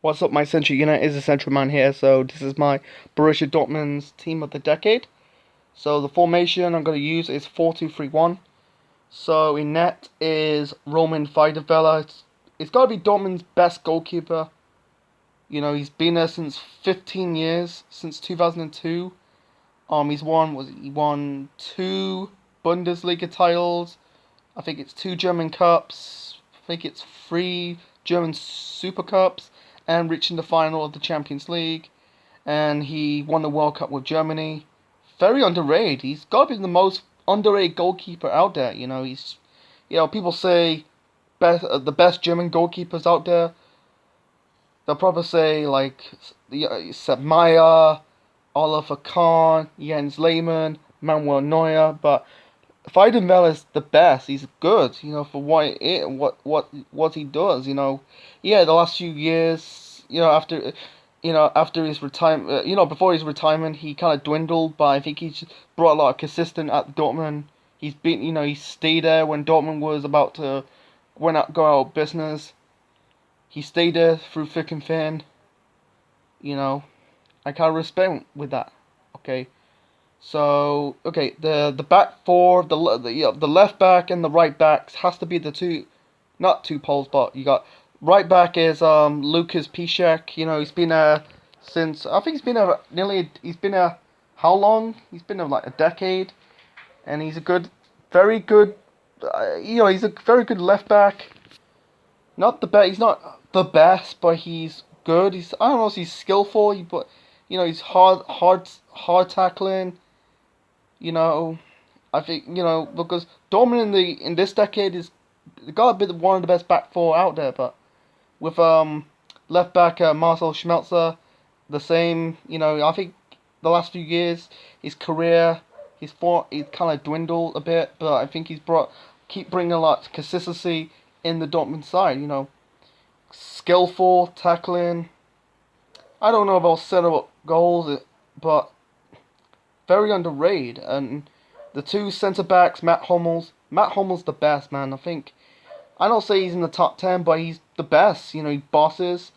What's up, my Central Unit is a Central Man here. So this is my Borussia Dortmund's team of the decade. So the formation I'm going to use is 4-2-3-1. So in net is Roman Weidevela. It's got to be Dortmund's best goalkeeper. You know, he's been there since 15 years, since 2002. He won two Bundesliga titles. I think it's two German Cups. I think it's three German Super Cups, and reaching the final of the Champions League. And he won the World Cup with Germany. Very underrated. He's got to be the most underrated goalkeeper out there. People say the best German goalkeepers out there. They'll probably say like Sepp Maier, Oliver Kahn, Jens Lehmann, Manuel Neuer, but Weidenfeld is the best. He's good, for what he does. Yeah, the last few years, after his retirement, before his retirement, he kind of dwindled, but I think he's brought a lot of consistent at Dortmund. He stayed there when Dortmund was about to go out of business. He stayed there through thick and thin. I kind of respect with that. Okay. So the back four, the left back and the right back has to be the two, not two poles, but you got right back is Lucas Piszczek. He's been since I think he's been there how long? He's been there like a decade, and he's a good, very good. He's a very good left back. Not the best. He's not the best, but he's good. I don't know if he's skillful, but he's hard tackling. I think because Dortmund in this decade is got to be one of the best back four out there, but with left back Marcel Schmelzer, the same. I think the last few years his career he's kind of dwindled a bit, but I think keep bringing a lot of consistency in the Dortmund side. Skillful tackling. I don't know about set up goals, but very underrated. And the two centre backs, Matt Hummels. Matt Hummels the best, man. I don't say he's in the top 10, but he's the best. He bosses.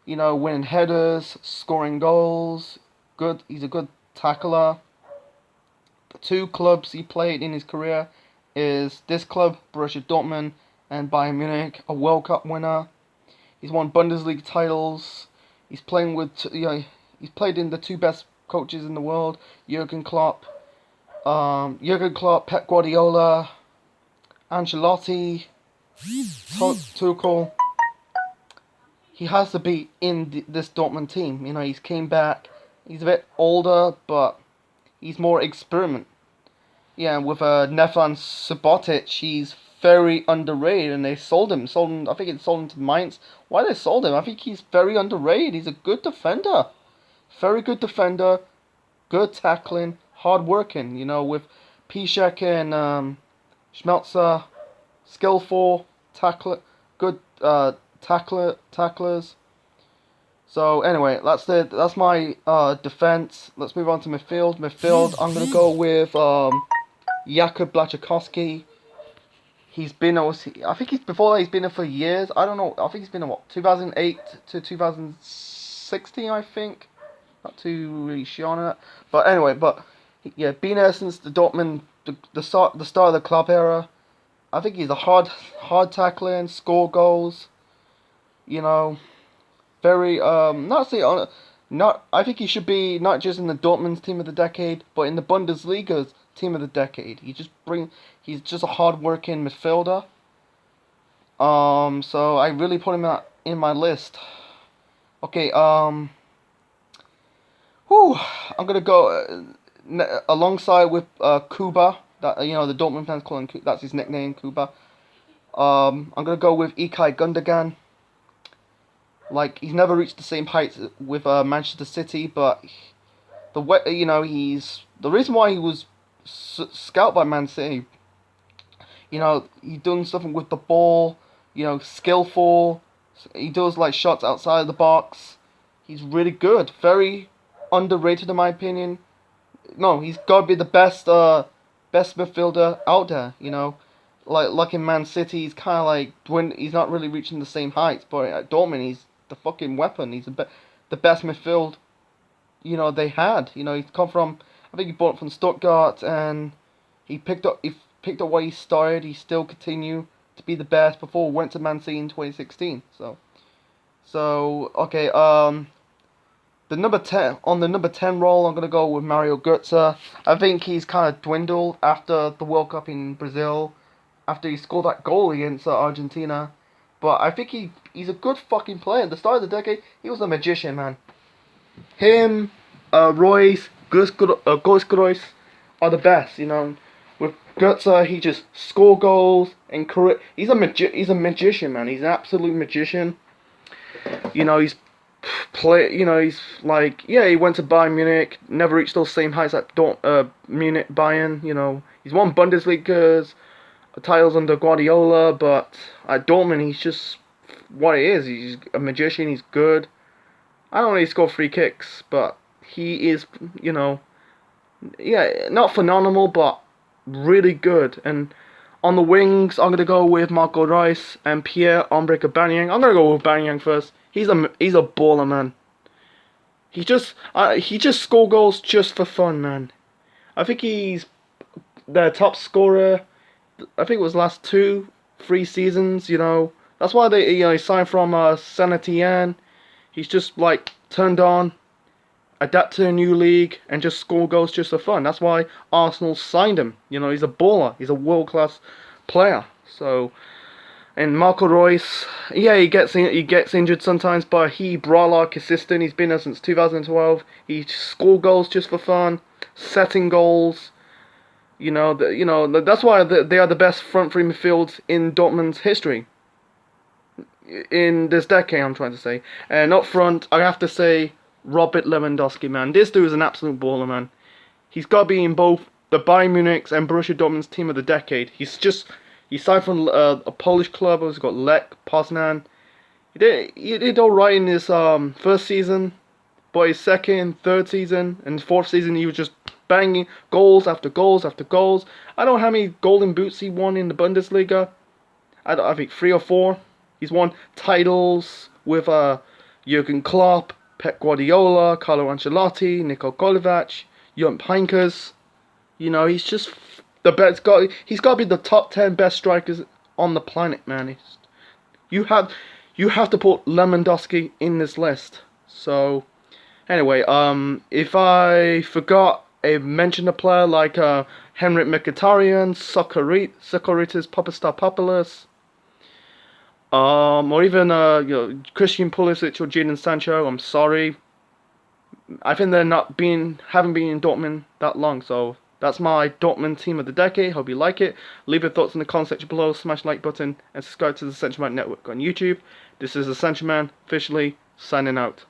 Winning headers, scoring goals. Good. He's a good tackler. The two clubs he played in his career is this club, Borussia Dortmund, and Bayern Munich, a World Cup winner. He's won Bundesliga titles. He's playing with he's played in the two best coaches in the world, Jurgen Klopp, Pep Guardiola, Ancelotti, Tuchel. He has to be in this Dortmund team. He's came back. He's a bit older, but he's more experiment. Yeah, with Nevan Subotic, he's very underrated, and they sold him. I think it sold him to Mainz. Why they sold him? I think he's very underrated. He's a good defender. Very good defender, good tackling, hard working. With Piszczek and Schmelzer, skillful tackler, good tacklers. So anyway, that's my defense. Let's move on to midfield. I'm gonna go with Jakub Blaszczykowski. He's been I think before that he's been there for years. I don't know. I think he's been in 2008 to 2016. I think. Not too really sure on that. But anyway, yeah, been there since the Dortmund, the start of the club era. I think he's a hard tackling, score goals. Very not. I think he should be not just in the Dortmund's team of the decade, but in the Bundesliga's team of the decade. He's just a hard working midfielder. So I really put him in my list. Okay. I'm gonna go alongside with Kuba. That the Dortmund fans call him. That's his nickname, Kuba. I'm gonna go with Ilkay Gundogan. Like he's never reached the same heights with Manchester City, but the way he's the reason why he was scouted by Man City. He's doing something with the ball. Skillful. He does like shots outside the box. He's really good. Very underrated in my opinion. No, he's got to be the best midfielder out there. Like in Man City, he's kind of like he's not really reaching the same heights. But at Dortmund, he's the fucking weapon. He's the best midfield, they had. He's come from, I think he bought it from Stuttgart, and he picked up what he started. He still continued to be the best before he went to Man City in 2016. So okay, the number 10 role, I'm gonna go with Mario Götze. I think he's kind of dwindled after the World Cup in Brazil, after he scored that goal against Argentina. But I think he's a good fucking player. At the start of the decade, he was a magician, man. Him, Royce, Gus are the best. With Götze, he just score goals and he's a magician, man. He's an absolute magician. He's he's like, yeah, he went to Bayern Munich, never reached those same heights at Munich, Bayern. He's won Bundesliga's titles under Guardiola, but at Dortmund, he's just what he is. He's a magician. He's good. I don't really score free kicks, but he is, yeah, not phenomenal, but really good. And on the wings, I'm gonna go with Marco Reus and Pierre-Emerick Aubameyang. I'm gonna go with Aubameyang first. He's a baller, man. He just score goals just for fun, man. I think he's the top scorer. I think it was last 2-3 seasons. That's why he signed from Saint Etienne. He's just like turned on, adapt to a new league, and just score goals just for fun. That's why Arsenal signed him. He's a baller. He's a world-class player. So, and Marco Reus, yeah, he gets injured sometimes, but he Brala consistent. He's been there since 2012. He score goals just for fun, setting goals. That's why they are the best front three midfields in Dortmund's history. In this decade, I'm trying to say. And up front, I have to say Robert Lewandowski, man. This dude is an absolute baller, man. He's got to be in both the Bayern Munich's and Borussia Dortmund's team of the decade. He signed from a Polish club. He's got Lech Poznan. He did all right in his first season, but his second, third season, and fourth season, he was just banging goals after goals after goals. I don't know how many golden boots he won in the Bundesliga. I think 3 or 4. He's won titles with Jurgen Klopp, Pep Guardiola, Carlo Ancelotti, Niko Kovac, Jupp Heynckes. He's just the best. He's got to be the top 10 best strikers on the planet, man. You have to put Lewandowski in this list. So, anyway, if I forgot, I mentioned a player like Henrik Mkhitaryan, Socrates Papastathopoulos, or even Christian Pulisic or Jadon Sancho. I'm sorry. I think they're haven't been in Dortmund that long. So that's my Dortmund team of the decade. Hope you like it. Leave your thoughts in the comment section below. Smash the like button and subscribe to the Central Man Network on YouTube. This is the Central Man officially signing out.